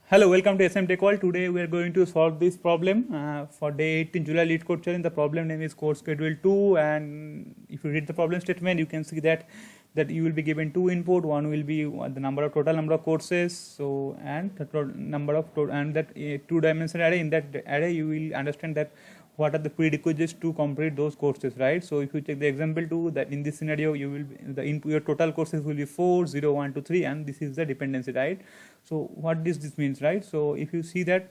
Hello, welcome to SM Tech World. Today we are going to solve this problem for day 18 July Lead Code Challenge. The problem name is Course Schedule 2, and if you read the problem statement, you can see that you will be given two input. One will be the total number of courses, so and the number of and that two-dimensional array. In that array, you will understand that what are the prerequisites to complete those courses, right? So if you take the example 2, that in this scenario you will your total courses will be 4, 0, 1, 2, 3, and this is the dependency, right? So what this means, right? So if you see that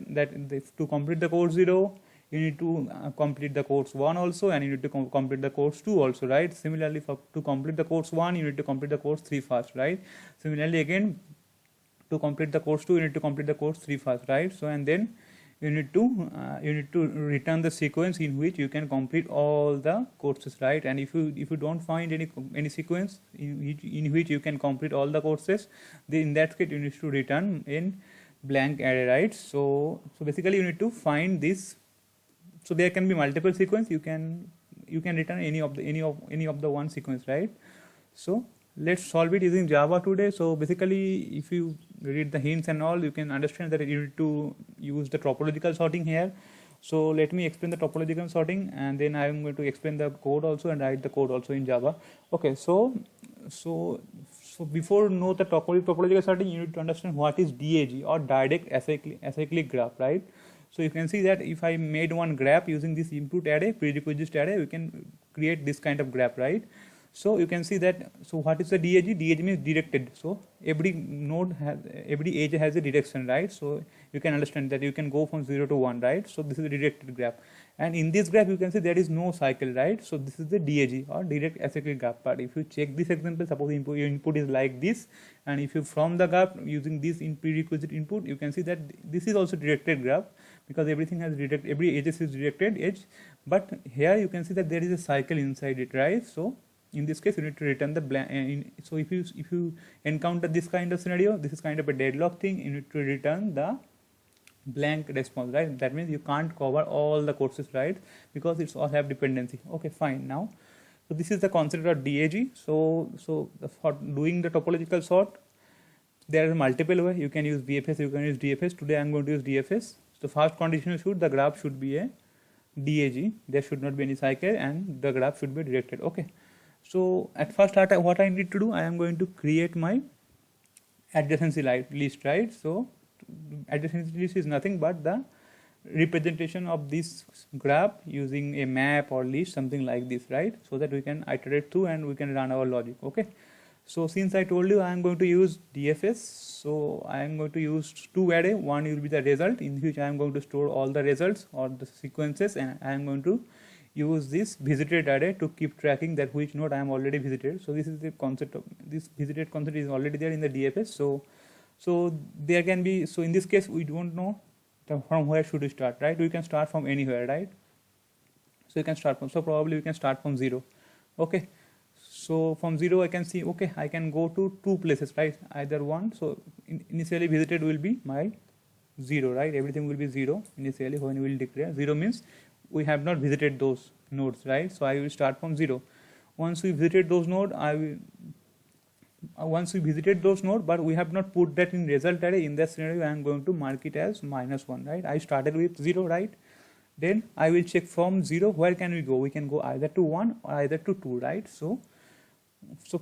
to complete the course 0, you need to complete the course 1 also, and you need to complete the course 2 also, right? Similarly, to complete the course 1, you need to complete the course 3 first, right? Similarly, again, to complete the course 2, you need to complete the course 3 first, right? So and then you need to return the sequence in which you can complete all the courses, right? And if you don't find any sequence in which you can complete all the courses, then in that case you need to return in blank array, right? So basically you need to find this. So there can be multiple sequence. You can return any of the one sequence, right? So let's solve it using Java today. So basically, if you read the hints and all, you can understand that you need to use the topological sorting here. So let me explain the topological sorting, and then I am going to explain the code also and write the code also in Java. Okay, so before know the topological sorting, you need to understand what is DAG, or direct acyclic graph, right? So you can see that if I made one graph using this input array, prerequisite array, we can create this kind of graph, right? So you can see that. So what is the DAG? DAG means directed. So every edge has a direction, right? So you can understand that you can go from 0 to 1, right? So this is a directed graph, and in this graph you can see there is no cycle, right? So this is the DAG, or direct acyclic graph. But if you check this example, suppose your input is like this, and if you from the graph using this in prerequisite input, you can see that this is also directed graph, because everything has every edge is directed edge. But here you can see that there is a cycle inside it, right? So in this case you need to return the blank. So if you encounter this kind of scenario, this is kind of a deadlock thing, you need to return the blank response, right? That means you can't cover all the courses, right? Because it's all have dependency. Okay, fine. Now, so this is the concept of DAG. So for doing the topological sort, there are multiple ways. You can use BFS, you can use DFS. Today I am going to use DFS. So first condition is the graph should be a DAG. There should not be any cycle, and the graph should be directed. Okay. So at first, what I need to do, I am going to create my adjacency list, right? So adjacency list is nothing but the representation of this graph using a map or list, something like this, right? So that we can iterate through and we can run our logic. Okay. So since I told you I am going to use DFS, so I am going to use two array. One will be the result, in which I am going to store all the results or the sequences, and I am going to use this visited array to keep tracking that which node I am already visited. So this is the concept of this visited concept is already there in the DFS. So there can be, so in this case we don't know from where should we start, right? We can start from anywhere, right? So you can start from, so probably we can start from 0. Okay. So from 0 I can see, okay, I can go to two places, right? Either one. So initially visited will be my 0, right? Everything will be 0 initially when we will declare. 0 means we have not visited those nodes, right? So I will start from 0. Once we visited those nodes, but we have not put that in result array. In that scenario, I am going to mark it as -1, right? I started with 0, right? Then I will check from 0, where can we go? We can go either to 1 or either to 2, right? So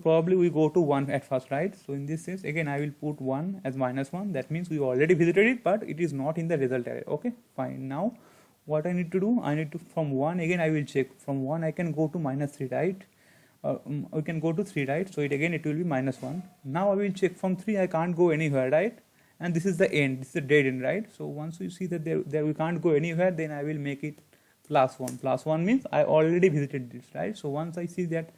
probably we go to 1 at first, right? So in this case, again, I will put 1 as -1. That means we already visited it, but it is not in the result array. Okay, fine. Now, what I need to do, I need to, from 1, again, I will check. From 1, I can go to -3, right? We can go to 3, right? So it will be -1. Now I will check from 3, I can't go anywhere, right? And this is the end, this is the dead end, right? So once you see that there we can't go anywhere, then I will make it +1. +1 means I already visited this, right? So once I see that,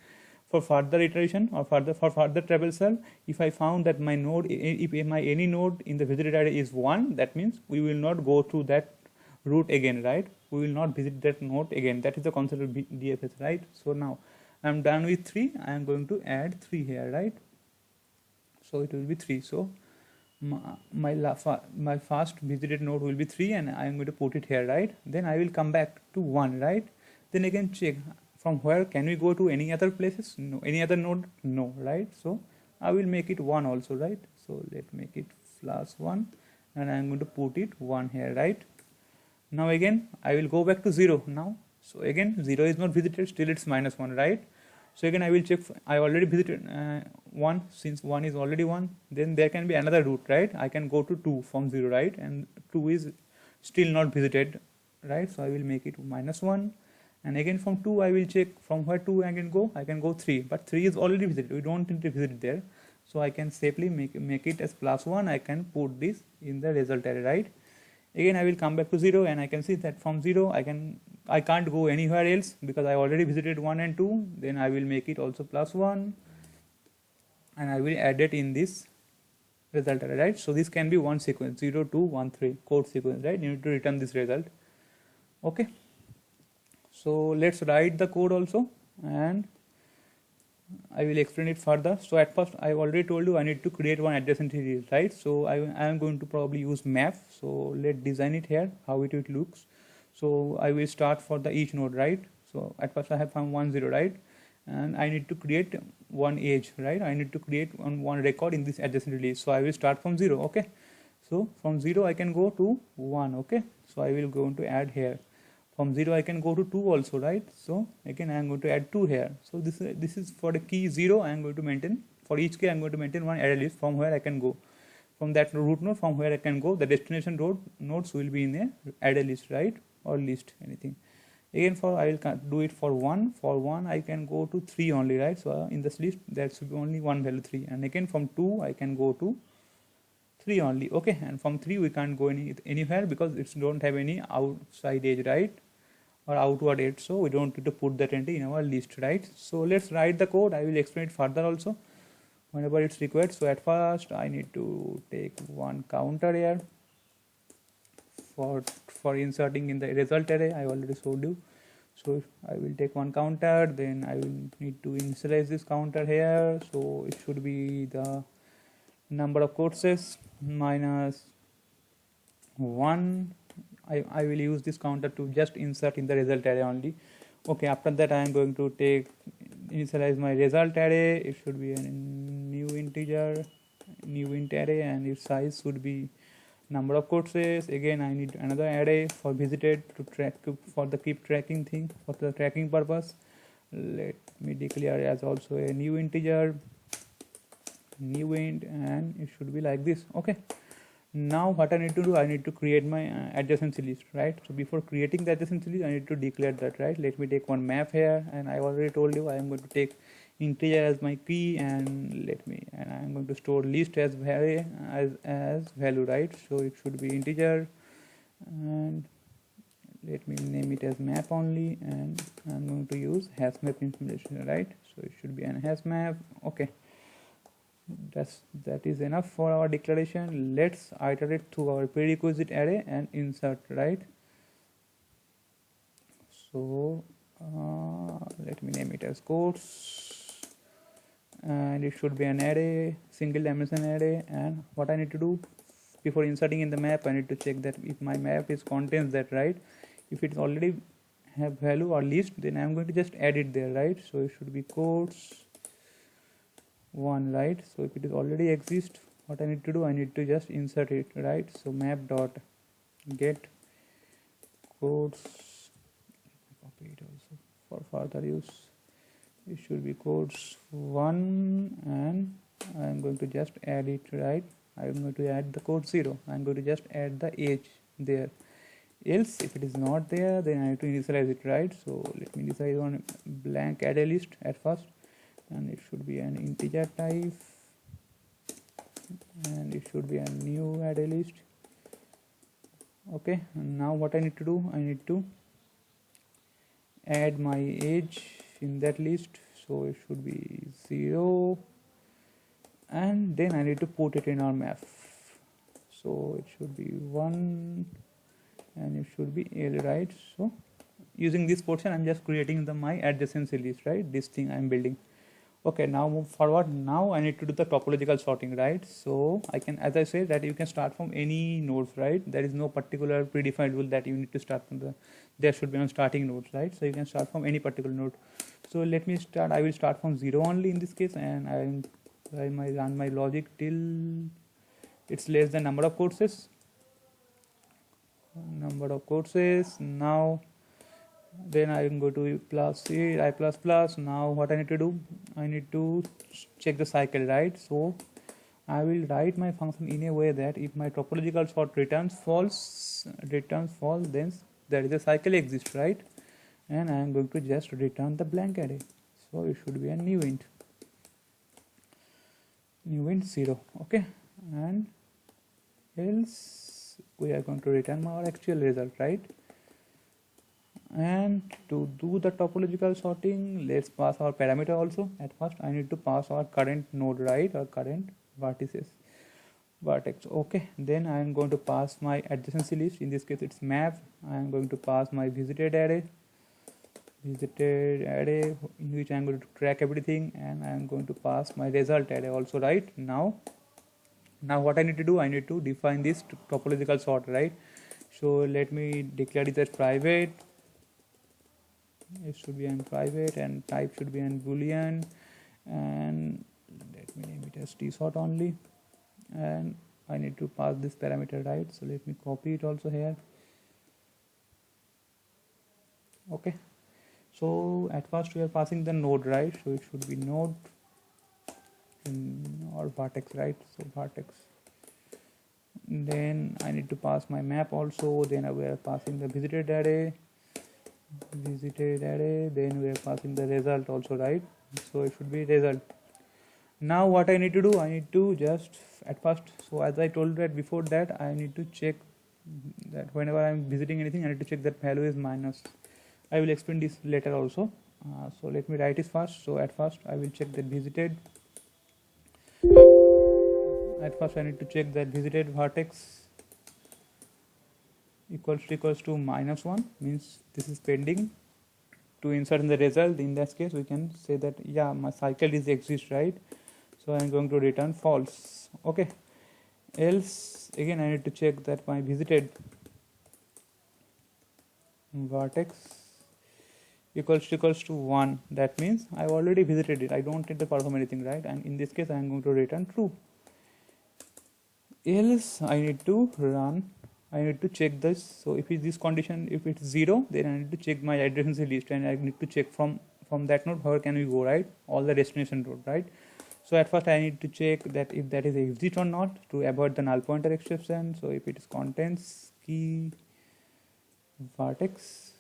for further iteration or for further traversal, if I found that my node, if my any node in the visited array is 1, that means we will not go through that route again, right? We will not visit that node again. That is the concept of DFS, right? So now I am done with 3. I am going to add 3 here, right? So it will be 3. So my first visited node will be 3, and I am going to put it here, right? Then I will come back to 1, right? Then again check from where can we go to any other places? No. Any other node? No, right? So I will make it 1 also, right? So let's make it +1. and I'm going to put it 1 here, right? Now again I will go back to 0 now. So again 0 is not visited, still it's -1, right? So again I will check, I already visited 1, since 1 is already 1, then there can be another route, right? I can go to 2 from 0, right? And 2 is still not visited, right? So I will make it -1, and again from 2 I will check from where 2 I can go 3, but 3 is already visited, we don't need to visit it there. So I can safely make it as +1. I can put this in the result array, right? Again I will come back to 0, and I can see that from 0 I can't go anywhere else because I already visited 1 and 2. Then I will make it also +1, and I will add it in this result array, right? So this can be one sequence, 0 2 1 3 code sequence, right? You need to return this result. Okay, so let's write the code also, and I will explain it further. So at first I already told you I need to create one adjacency list, right? So I am going to probably use map. So let's design it here, how it looks. So I will start for the each node, right? So at first I have found 1 0, right? And I need to create one edge, right? I need to create one record in this adjacency list. So I will start from 0, okay? So from 0 I can go to 1, okay? So I will go to add here. From 0 I can go to 2 also, right? So again I am going to add 2 here. So this is for the key 0. I am going to maintain, for each key I am going to maintain one array list from where I can go. From that root node from where I can go, the destination nodes will be in a array list, right? Or list, anything. Again I will do it for 1. For 1 I can go to 3 only, right? So in this list there should be only one value, 3. And again from 2 I can go to 3 only, okay? And from 3 we can't go anywhere because it don't have any outside edge, right? Or outward edge, so we don't need to put that entry in our list, right? So let's write the code. I will explain it further also whenever it's required. So at first I need to take one counter here for inserting in the result array. I already showed you. So I will take one counter, then I will need to initialize this counter here. So it should be the number of courses minus 1. I will use this counter to just insert in the result array only. Okay, after that I am going to initialize my result array. It should be a new integer, new int array, and its size should be number of courses. Again I need another array for visited to track for the keep tracking thing, for the tracking purpose. Let me declare as also a new integer, new int, and it should be like this. Okay, now what I need to do, I need to create my adjacency list, right? So before creating the adjacency list I need to declare that, right? Let me take one map here, and I already told you I am going to take integer as my key, and I am going to store list as value, right? So it should be integer, and let me name it as map only, and I'm going to use hash map implementation, right? So it should be an hash map. Okay, that is enough for our declaration. Let's iterate through our prerequisite array and insert, right? So let me name it as course, and it should be an array, single dimension array. And what I need to do before inserting in the map, I need to check that if my map is contains that, right? If it already have value or list, then I'm going to just add it there, right? So it should be course 1, right? So if it is already exist, what I need to do, I need to just insert it, right? So map dot get codes, copy it also for further use. It should be codes 1, and I am going to just add it, right? I am going to add the code 0. I am going to just add the age there. Else if it is not there, then I have to initialize it, right? So let me initialize on blank array list at first, and it should be an integer type, and it should be a new array list. Okay, and now what I need to do, I need to add my age in that list. So it should be 0, and then I need to put it in our map. So it should be 1, and it should be L, right? So using this portion I'm just creating my adjacency list, right? This thing I'm building. Okay, now move forward. Now I need to do the topological sorting, right? So I can, as I said, that you can start from any nodes, right? There is no particular predefined rule that you need to start from there should be on starting nodes, right? So you can start from any particular node. So let me start. I will start from 0 only in this case, and I might run my logic till it's less than number of courses. number of courses. Now then I can go to plus C, I plus plus. Now what I need to do, I need to check the cycle, right? So I will write my function in a way that if my topological sort returns false, then there is a cycle exists, right? And I am going to just return the blank array. So it should be a new int 0. Okay, and else we are going to return our actual result, right? And to do the topological sorting, let's pass our parameter also. At first I need to pass our current node, right, or current vertex. Okay, then I am going to pass my adjacency list. In this case it's map. I am going to pass my visited array in which I am going to track everything, and I am going to pass my result array also, right? Now what I need to do, I need to define this topological sort, right? So let me declare it as private. It should be an private, and type should be an boolean, and let me name it as tsort only. And I need to pass this parameter, right? So let me copy it also here. Okay, so at first we are passing the node, right? So it should be node or vertex, right? So vertex. Then I need to pass my map also. Then we are passing the visited array, then we are passing the result also, right? So it should be result. Now what I need to do, I need to just at first, so as I told that before that, I need to check that whenever I am visiting anything, I need to check that value is minus. I will explain this later also. So let me write it first. So at first I will check that visited. At first I need to check that visited vertex equals to -1, means this is pending to insert in the result. In that case we can say that yeah, my cycle is exist, right? So I am going to return false. Okay, else again I need to check that my visited vertex equals to 1. That means I have already visited it, I don't need to perform anything, right? And in this case I am going to return true. Else I need to check this. So if it's this condition, if it's 0, then I need to check my adjacency list, and I need to check from that node where can we go, right? All the destination node, right? So at first I need to check that if that is exist or not to avoid the null pointer exception. So if it is contains key vertex,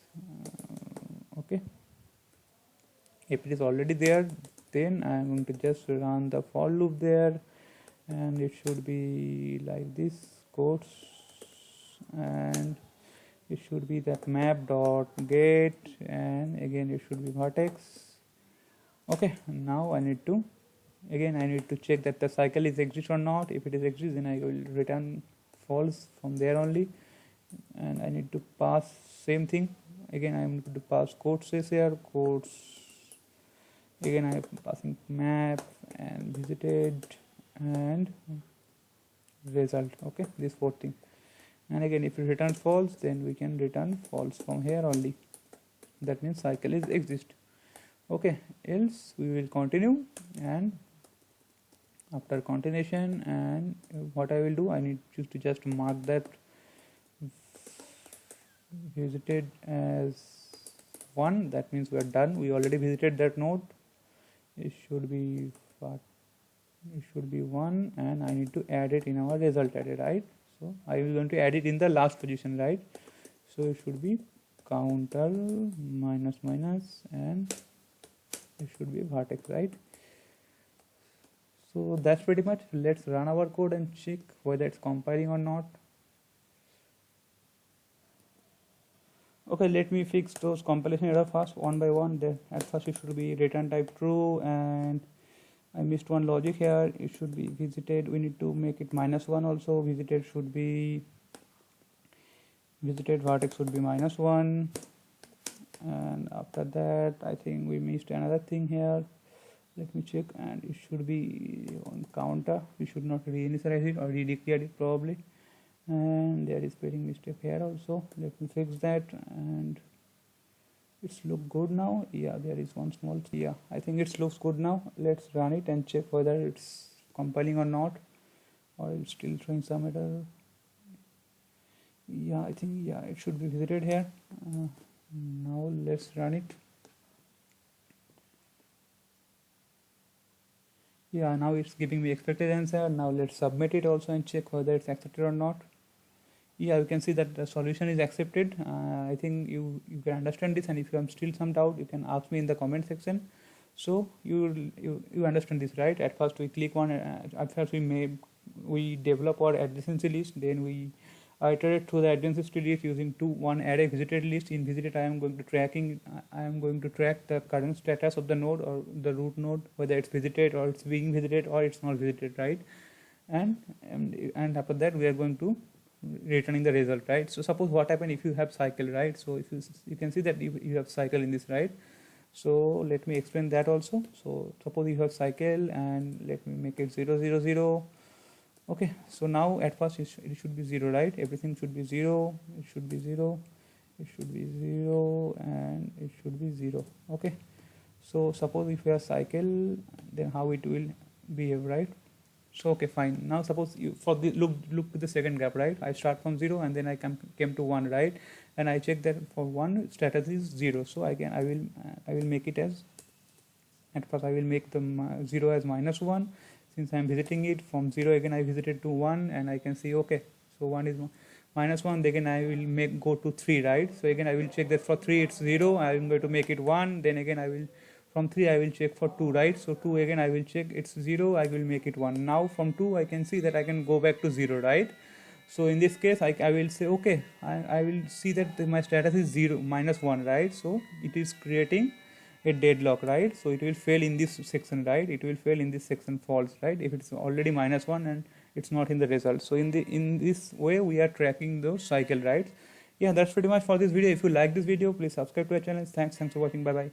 okay, if it is already there, then I am going to just run the for loop there, and it should be like this quotes, and it should be that map dot get, and again it should be vertex. Okay, now I need to check that the cycle is exist or not. If it is exist, then I will return false from there only, and I need to pass same thing. Again I am going to pass quotes here, quotes. Again I am passing map and visited and result. Okay, this 4th thing. And again if it returns false, then we can return false from here only. That means cycle is exist. Okay, else we will continue, and after continuation, and what I will do, I need to just mark that visited as 1. That means we are done, we already visited that node. It should be 1, and I need to add it in our result array, right? So I will going to add it in the last position, right? So it should be counter minus minus, and it should be vertex, right? So that's pretty much. Let's run our code and check whether it's compiling or not. Okay, let me fix those compilation error first one by one. Then at first it should be return type true, and I missed one logic here. It should be visited. We need to make it -1 also. Visited vertex should be -1, and after that I think we missed another thing here. Let me check, and it should be on counter. We should not reinitialize it or redeclare it probably, and there is spelling mistake here also. Let me fix that, and it's look good now. Yeah, there is one small, yeah, I think it looks good now. Let's run it and check whether it's compiling or not, or it's still showing some error. yeah, I think, yeah, it should be visited here. Now let's run it. Yeah, now it's giving me expected answer. Now let's submit it also and check whether it's accepted or not. Yeah, you can see that the solution is accepted. I think you can understand this, and if you have still some doubt, you can ask me in the comment section. So you understand this, right? At first we click on, at first we develop our adjacency list, then we iterate through the adjacency list using one array visited list. In visited, I am going to track the current status of the node or the root node, whether it's visited or it's being visited or it's not visited, right? And after that we are going to returning the result, right? So suppose what happen if you have cycle, right? So if you can see that you have cycle in this, right? So let me explain that also. So suppose you have cycle, and let me make it 0 0 0. Okay, so now at first it should be 0, right? Everything should be 0. It should be 0. It should be 0, and it should be 0. Okay, so suppose if you have cycle, then how it will behave, right? So okay, fine. Now suppose you for the look to the second graph, right? I start from 0 and then I came to 1, right? And I check that for 1 status is 0. So I will make it as, at first I will make the 0 as -1. Since I am visiting it from 0, again I visited to 1, and I can see, okay, so 1 is -1. Again I will go to 3, right? So again I will check that for 3 it's 0. I am going to make it 1. Then again I will, from 3 I will check for 2, right? So 2, again I will check it's 0. I will make it 1. Now from 2 I can see that I can go back to 0, right? So in this case I will say, okay, I will see that my status is 0 -1, right? So it is creating a deadlock, right? So it will fail in this section, right? It will fail in this section false, right? If it's already -1 and it's not in the result. So in this way we are tracking those cycle, right? Yeah, that's pretty much for this video. If you like this video, please subscribe to our channel. Thanks for watching. Bye bye.